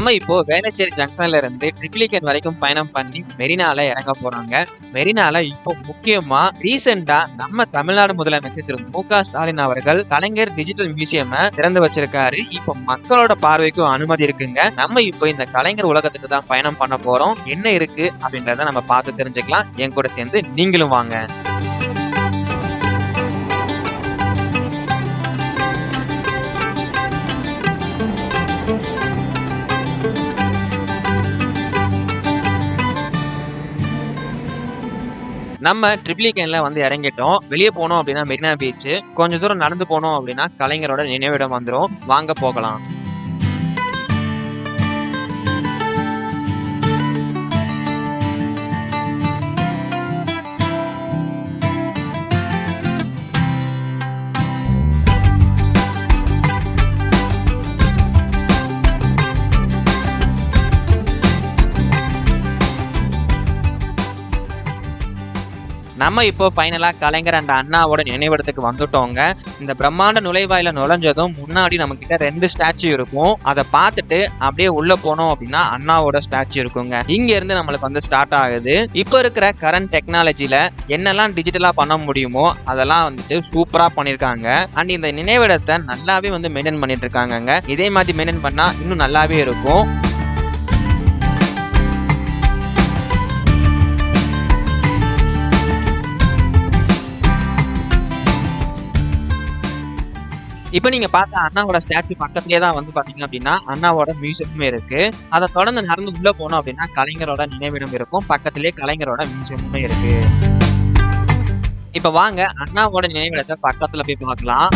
நம்ம இப்போ வேளச்சேரி ஜங்ஷன்ல இருந்து ட்ரிப்ளிகேன் வரைக்கும் பயணம் பண்ணி மெரினால இறங்க போறாங்க. மெரினால இப்போ முக்கியமா ரீசெண்டா நம்ம தமிழ்நாடு முதலமைச்சர் திரு மு.க. ஸ்டாலின் அவர்கள் கலைஞர் டிஜிட்டல் மியூசியம் திறந்து வச்சிருக்காரு. இப்போ மக்களோட பார்வைக்கும் அனுமதி இருக்குங்க. நம்ம இப்போ இந்த கலைஞர் உலகத்துக்கு தான் பயணம் பண்ண போறோம். என்ன இருக்கு அப்படின்றத நம்ம பார்த்து தெரிஞ்சுக்கலாம். என் கூட சேர்ந்து நீங்களும் வாங்க. நம்ம ட்ரிப்ளிகேன்ல வந்து இறங்கிட்டோம். வெளியே போனோம் அப்படின்னா மெரினா பீச், கொஞ்ச தூரம் நடந்து போனோம் அப்படின்னா கலைஞரோட நினைவிடம் வந்துடும். வாங்க போகலாம். நம்ம இப்போ ஃபைனலா கலைஞர் அண்ட் அண்ணாவோட நினைவிடத்துக்கு வந்துட்டோங்க. இந்த பிரம்மாண்ட நுழைவாயில நுழைஞ்சதும் முன்னாடி நம்ம கிட்ட 2 ஸ்டாச்சு இருக்கும். அதை பார்த்துட்டு அப்படியே உள்ள போனோம் அப்படின்னா அண்ணாவோட ஸ்டாச்சு இருக்குங்க. இங்க இருந்து நம்மளுக்கு வந்து ஸ்டார்ட் ஆகுது. இப்போ இருக்கிற கரண்ட் டெக்னாலஜில என்னெல்லாம் டிஜிட்டலா பண்ண முடியுமோ அதெல்லாம் வந்துட்டு சூப்பரா பண்ணிருக்காங்க. அண்ட் இந்த நினைவிடத்தை நல்லாவே வந்து மெயின்டைன் பண்ணிட்டு இருக்காங்க. இதே மாதிரி மெயின்டைன் பண்ணா இன்னும் நல்லாவே இருக்கும். இப்போ நீங்க பார்த்த அண்ணாவோட ஸ்டாச்சு பக்கத்துலேயே தான் வந்து பாத்தீங்க அப்படின்னா அண்ணாவோட மியூசியமே இருக்கு. அதை தொடர்ந்து நடந்து உள்ள போனோம் அப்படின்னா கலைஞரோட நினைவிடம் இருக்கும். பக்கத்திலேயே கலைஞரோட மியூசியமுமே இருக்கு. இப்ப வாங்க அண்ணாவோட நினைவிடத்தை பக்கத்துல போய் பார்க்கலாம்.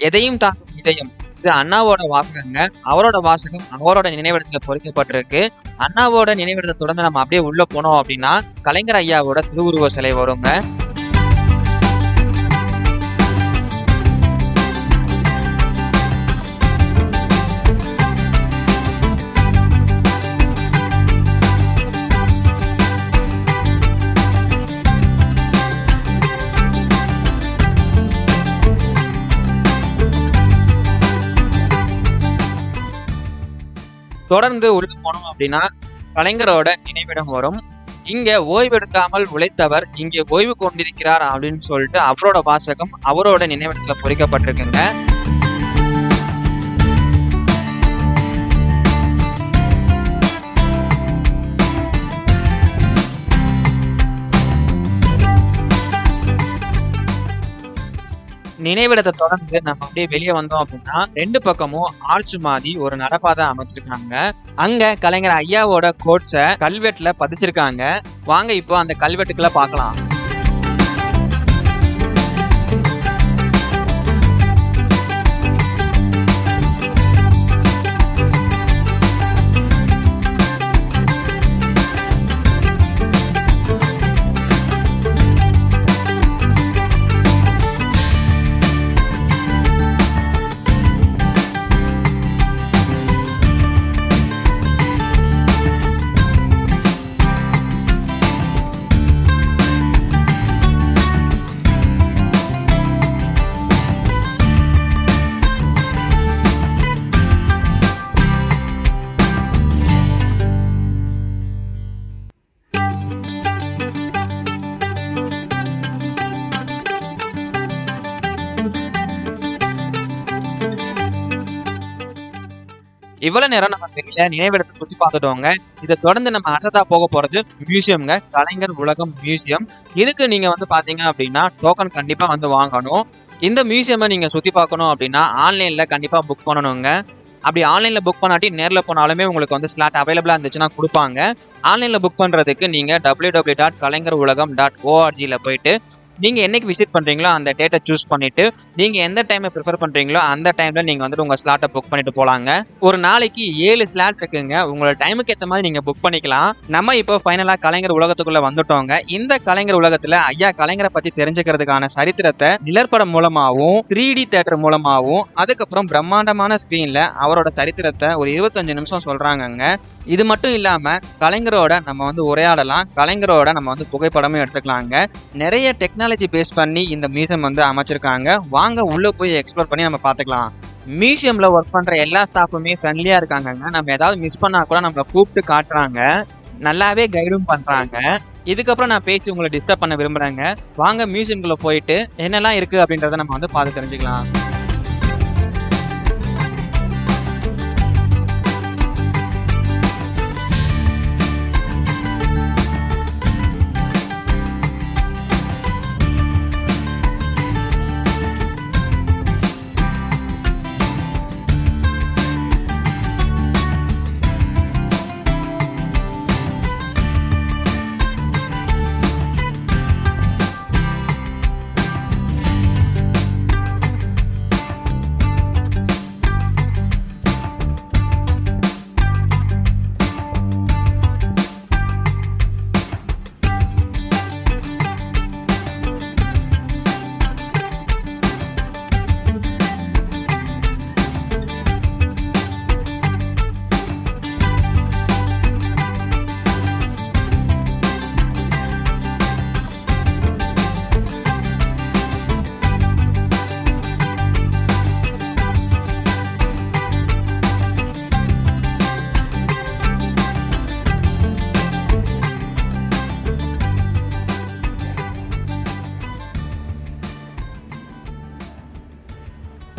எதையும் தாக்கும் இதயம், இது அண்ணாவோட வாசகங்க. அவரோட வாசகம் அவரோட நினைவிடத்துல பொறிக்கப்பட்டிருக்கு. அண்ணாவோட நினைவிடத்தை தொடர்ந்து நம்ம அப்படியே உள்ள போனோம் அப்படின்னா கலைஞர் ஐயாவோட திருவுருவ சிலை வருங்க. தொடர்ந்து உள்ள போனோம் அப்படின்னா கலைஞரோட நினைவிடம் வரும். இங்க ஓய்வெடுக்காமல் உழைத்தவர் இங்கே ஓய்வு கொண்டிருக்கிறார் அப்படின்னு சொல்லிட்டு அவரோட வாசகம் அவரோட நினைவிடத்துல பொறிக்கப்பட்டிருக்குங்க. நினைவிடத்தை தொடர்ந்து நம்ம அப்படியே வெளியே வந்தோம் அப்படின்னா 2 பக்கமும் ஆர்ச் மாதிரி ஒரு நடப்பாதை அமைச்சிருக்காங்க. அங்க கலைஞர் ஐயாவோட கோட்ஸை கல்வெட்டுல பதிச்சிருக்காங்க. வாங்க இப்போ அந்த கல்வெட்டுக்குள்ள பார்க்கலாம். இவ்வளவு நேரம் நம்ம வெளியில நினைவிடத்தை சுத்தி பார்த்துட்டோங்க. இதை தொடர்ந்து நம்ம அடுத்ததா போக போறது மியூசியம்ங்க, கலைஞர் உலகம் மியூசியம். இதுக்கு நீங்க வந்து பாத்தீங்க அப்படின்னா டோக்கன் கண்டிப்பா வந்து வாங்கணும். இந்த மியூசியமை நீங்க சுத்தி பார்க்கணும் அப்படின்னா ஆன்லைன்ல கண்டிப்பா புக் பண்ணணுங்க. அப்படி ஆன்லைன்ல புக் பண்ணாட்டி நேர்ல போனாலுமே உங்களுக்கு வந்து ஸ்லாட் அவைலபிளா இருந்துச்சுன்னா கொடுப்பாங்க. ஆன்லைன்ல புக் பண்றதுக்கு நீங்க www.kalangarulagam.org போயிட்டு நீங்க என்னைக்கு விசிட் பண்றீங்களோ அந்த டேட்டை சூஸ் பண்ணிட்டு நீங்க எந்த டைமை ப்ரிஃபர் பண்றீங்களோ அந்த டைம்ல நீங்க வந்துட்டு உங்க ஸ்லாட்டை புக் பண்ணிட்டு போலாங்க. ஒரு நாளைக்கு 7 ஸ்லாட் இருக்குங்க. உங்களோட டைமுக்கு ஏற்ற மாதிரி நீங்க புக் பண்ணிக்கலாம். நம்ம இப்போ ஃபைனலா கலைஞர் உலகத்துக்குள்ள வந்துட்டோங்க. இந்த கலைஞர் உலகத்துல ஐயா கலைஞரை பத்தி தெரிஞ்சுக்கிறதுக்கான சரித்திரத்தை நிழற்படம் மூலமாகவும் 3D தியேட்டர் மூலமாகவும் அதுக்கப்புறம் பிரம்மாண்டமான ஸ்கிரீன்ல அவரோட சரித்திரத்தை ஒரு 25 நிமிஷம் சொல்றாங்கங்க. இது மட்டும் இல்லாம கலைஞரோட நம்ம வந்து உரையாடலாம், கலைஞரோட நம்ம வந்து புகைப்படமும் எடுத்துக்கலாங்க. நிறைய டெக்னாலஜி பேஸ் பண்ணி இந்த மியூசியம் வந்து அமைச்சிருக்காங்க. வாங்க உள்ள போய் எக்ஸ்ப்ளோர் பண்ணி நம்ம பார்த்துக்கலாம். மியூசியம்ல ஒர்க் பண்ற எல்லா ஸ்டாஃபுமே ஃப்ரெண்ட்லியா இருக்காங்கங்க. நம்ம ஏதாவது மிஸ் பண்ணா கூட நம்மளை கூப்பிட்டு காட்டுறாங்க, நல்லாவே கைடும் பண்றாங்க. இதுக்கப்புறம் நான் பேசி உங்களை டிஸ்டர்ப் பண்ண விரும்புறேங்க. வாங்க மியூசியம்குள்ள போயிட்டு என்னெல்லாம் இருக்கு அப்படின்றத நம்ம வந்து பார்த்து தெரிஞ்சுக்கலாம்.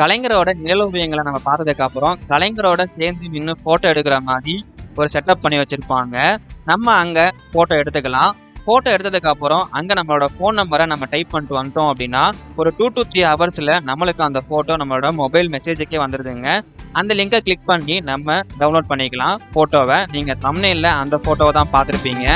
கலைஞரோட நிழலோவியங்களை நம்ம பார்த்ததுக்கு அப்புறம் கலைஞரோட சேர்ந்து நின்று போட்டோ எடுக்கிற மாதிரி ஒரு செட்டப் பண்ணி வச்சிருப்பாங்க. நம்ம அங்க போட்டோ எடுத்துக்கலாம். போட்டோ எடுத்ததுக்கு அப்புறம் அங்க நம்மளோட ஃபோன் நம்பரை நம்ம டைப் பண்ணிட்டு வந்துட்டோம் அப்படின்னா ஒரு 2 to 3 ஹவர்ஸ்ல நம்மளுக்கு அந்த போட்டோ நம்மளோட மொபைல் மெசேஜுக்கே வந்துடுதுங்க. அந்த லிங்கை கிளிக் பண்ணி நம்ம டவுன்லோட் பண்ணிக்கலாம் போட்டோவை. நீங்க தம்ப்நெயில்ல அந்த போட்டோவை தான் பார்த்துருப்பீங்க.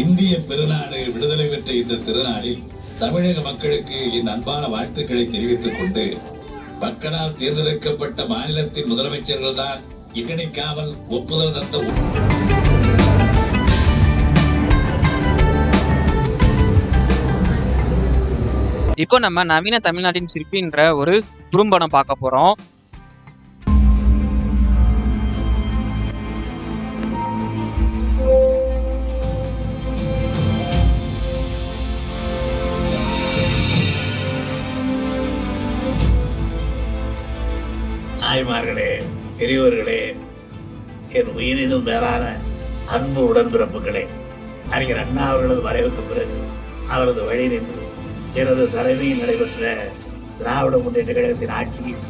இந்திய பெருநாடு விடுதலை பெற்ற இந்த திருநாளில் தமிழக மக்களுக்கு என் அன்பான வாழ்த்துக்களை தெரிவித்துக் கொண்டு, மக்களால் தேர்ந்தெடுக்கப்பட்ட மாநிலத்தின் முதலமைச்சர்கள் தான் இணைக்காமல் ஒப்புதல் தந்த இப்போ நம்ம நவீன தமிழ்நாட்டின் சிற்பின்ற ஒரு குறும்படம் பார்க்க போறோம். தாய்மார்களே, பெரியவர்களே, என் உயிரினும் மேலான அன்பு உடன்பிறப்புகளே, அறிஞர் அண்ணா அவர்களது மறைவுக்கு பிறகு அவரது வழி நின்று எனது தலைமையில் நடைபெற்ற திராவிட முன்னேற்ற கழகத்தின் ஆட்சியில்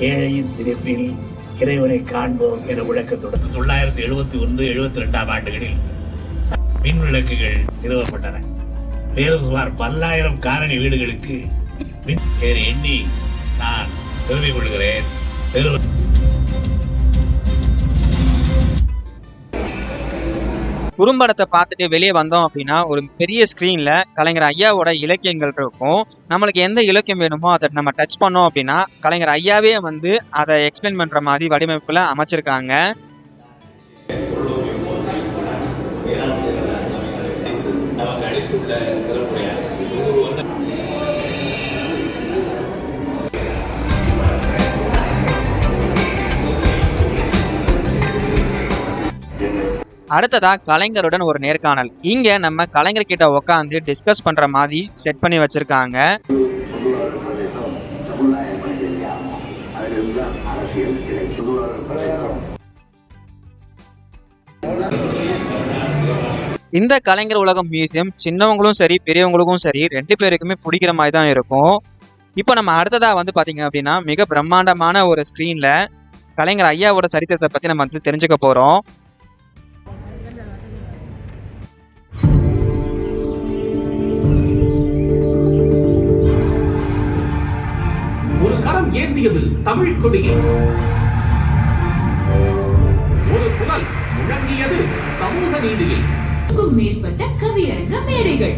ஏழையின் சிரிப்பில் இறைவனை காண்போம் என முழக்கத்துடன் 1971, 72 ஆண்டுகளில் மின் விளக்குகள் நிறுவப்பட்டன. மேலும் சுமார் 10,000 காலனி வீடுகளுக்கு மின் எண்ணி நான் பெருமை கொள்கிறேன். குறும்படத்தை பார்த்துட்டு வெளியே வந்தோம் அப்படின்னா ஒரு பெரிய ஸ்கிரீன்ல கலைஞர் ஐயாவோட இலக்கியங்கள் இருக்கும். நம்மளுக்கு எந்த இலக்கியம் வேணுமோ அதை நம்ம டச் பண்ணோம் அப்படின்னா கலைஞர் ஐயாவே வந்து அதை எக்ஸ்பிளைன் பண்ற மாதிரி வடிவமைப்புல அமைச்சிருக்காங்க. அடுத்ததா கலைஞருடன் ஒரு நேர்காணல். இங்க நம்ம கலைஞர் கிட்ட உட்காந்து டிஸ்கஸ் பண்ற மாதிரி செட் பண்ணி வச்சிருக்காங்க. இந்த கலைஞர் உலகம் மியூசியம் சின்னவங்களும் சரி பெரியவங்களுக்கும் சரி 2 பேருக்குமே பிடிக்கிற மாதிரி தான் இருக்கும். இப்போ நம்ம அடுத்ததா வந்து பாத்தீங்க அப்படின்னா மிக பிரம்மாண்டமான ஒரு ஸ்கிரீன்ல கலைஞர் ஐயாவோட சரித்திரத்தை பத்தி நம்ம வந்து தெரிஞ்சுக்க போறோம். ஏந்தியது தமிழ் கொடியை, ஒரு குரல் முழங்கியது சமூக நீதியை. மேற்பட்ட கவியரங்க மேடைகள்.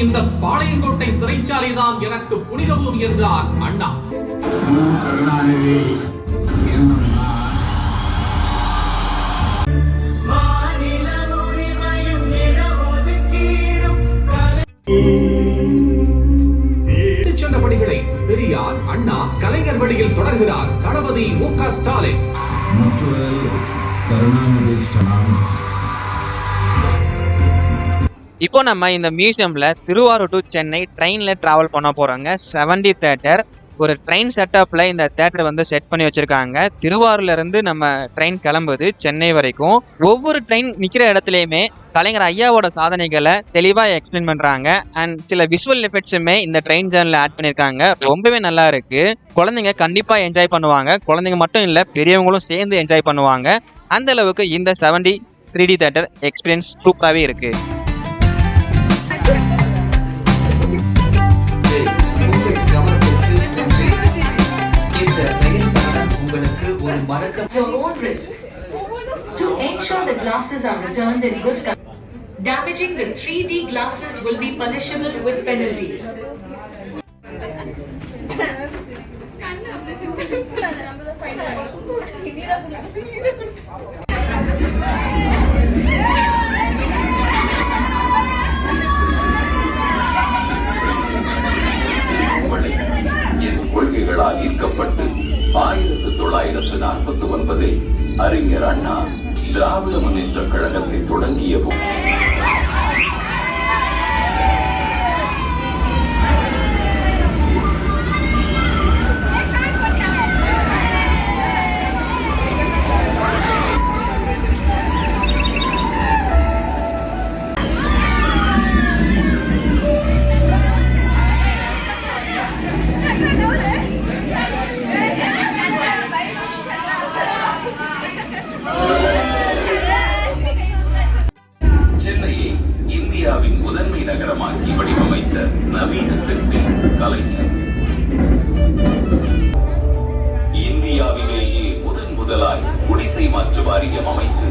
இந்த பாளையங்கோட்டை சிறைச்சாலைதான் எனக்கு புனித பூமி என்றார் அண்ணா. வருகிறார் அண்ணா, கலைஞர் வழியில் தொடர்கிறார் தளபதி மு.க. ஸ்டாலின். இப்போ நம்ம இந்த மியூசியம்ல திருவாரூர் டு சென்னை ட்ரெயின்ல டிராவல் பண்ண போறோங்க. 70 தேட்டர் ஒரு ட்ரெயின் செட்டப்ல இந்த தேட்டர் வந்து செட் பண்ணி வச்சிருக்காங்க. திருவாரூர்ல இருந்து நம்ம ட்ரெயின் கிளம்புது சென்னை வரைக்கும். ஒவ்வொரு ட்ரெயின் நிக்கிற இடத்துலயுமே கலைஞர் ஐயாவோட சாதனைகளை தெளிவா எக்ஸ்பிளைன் பண்றாங்க. அண்ட் சில விஷுவல் எஃபெக்ட்ஸுமே இந்த ட்ரெயின் ஜேர்னில ஆட் பண்ணிருக்காங்க. ரொம்பவே நல்லா இருக்கு. குழந்தைங்க கண்டிப்பா என்ஜாய் பண்ணுவாங்க. குழந்தைங்க மட்டும் இல்ல, பெரியவங்களும் சேர்ந்து என்ஜாய் பண்ணுவாங்க. அந்த அளவுக்கு இந்த 70 3D தேட்டர் எக்ஸ்பீரியன்ஸ் சூப்பராகவே இருக்கு. Your own risk. To ensure the glasses are returned in good condition, damaging the 3D glasses will be punishable with penalties. கொள்கைகளால் ஈர்க்கப்பட்டு 1949 அறிஞர் அண்ணா திராவிட முன்னேற்ற கழகத்தை தொடங்கிய போது சென்னையை இந்தியாவின் முதன்மை நகரமாக்கி வடிவமைத்த நவீன சிற்பி கலைஞர். இந்தியாவிலேயே முதலாய் குடிசை மாற்று வாரியம் அமைத்து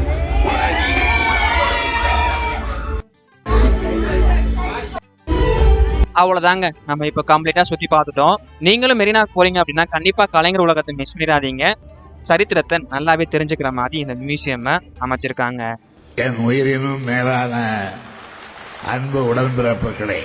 அவ்வளவுதாங்க, நம்ம இப்போ கம்ப்ளீட்டா சுத்தி பார்த்துட்டோம். நீங்களும் மெரினாக்கு போறீங்க அப்படின்னா கண்டிப்பா கலைஞர் உலகத்தை மிஸ் பண்ணிடாதீங்க. சரித்திரத்தை நல்லாவே தெரிஞ்சுக்கிற மாதிரி இந்த மியூசியம் அமைச்சிருக்காங்க. என் உயிரினும் மேலான அன்பு உடன்பிறப்புகளே,